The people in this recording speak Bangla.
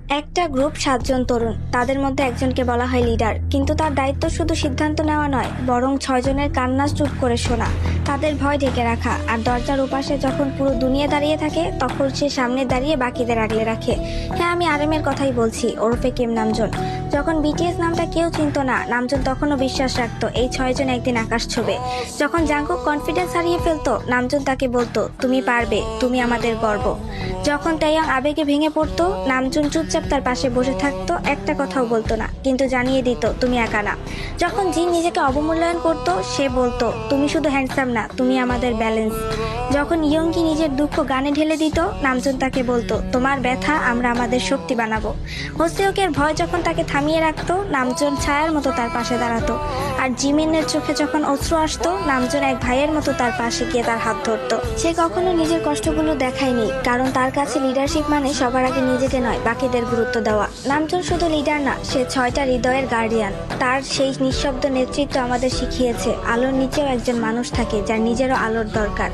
একটা গ্রুপ 7 জন তরুণ, তাদের মধ্যে একজনকে বলা হয় লিডার, কিন্তু তার দায়িত্ব শুধু সিদ্ধান্ত নেওয়া নয়, বরং 6 জনের কান্না চুপ করে শোনা, তাদের ভয় ঢেকে রাখা, আর দরজার ওপাশে যখন পুরো দুনিয়া দাঁড়িয়ে থাকে তখন সে সামনে দাঁড়িয়ে বাকিদের আগলে রাখে। হ্যাঁ, আমি আরএমের কথাই বলছি, ওরফে কিম নামজুন। যখন বিটিএস নামটা কেউ চিনত না, নামজুন তখনও বিশ্বাস রাখতো এই 6 জন একদিন আকাশ ছোঁবে। যখন জাঙ্কুক কনফিডেন্স হারিয়ে ফেলতো, নামজুন তাকে বলতো, তুমি পারবে, তুমি আমাদের গর্ব। যখন তাইয়াং আবেগে ভেঙে পড়তো, নামজুন চুপচাপ তার পাশে বসে থাকতো, একটা কথাও বলতো না, কিন্তু জানিয়ে দিত তুমি একা না। যখন জিন নিজেকে অবমূল্যায়ন করতো, সে বলতো, তুমি শুধু হ্যান্ডসাম না, তুমি আমাদের ব্যালেন্স। যখন ইয়ংকি নিজের দুঃখ গানে ঢেলে দিত, নামজুন তাকে বলতো, তোমার ব্যথা আমরা আমাদের শক্তি বানাবো। হোসেওকের ভয় যখন তাকে থামিয়ে রাখতো, নামজুন ছায়ার মতো তার পাশে দাঁড়াতো। আর জিমিনের চোখে যখন অশ্রু আসতো, নামজুন এক ভাইয়ের মতো তার পাশে গিয়ে তার হাত ধরতো। সে কখনো নিজের কষ্টগুলো দেখায়নি, কারণ তার কাছে লিডারশিপ মানে সবার আগে নিজেকে নয়, বাকিদের গুরুত্ব দেওয়া। নামজুন শুধু লিডার না, সে 6টা হৃদয়ের গার্ডিয়ান। তার সেই নিঃশব্দ নেতৃত্ব আমাদের শিখিয়েছে আলোর নিচেও একজন মানুষ থাকে, যার নিজেরও আলোর দরকার।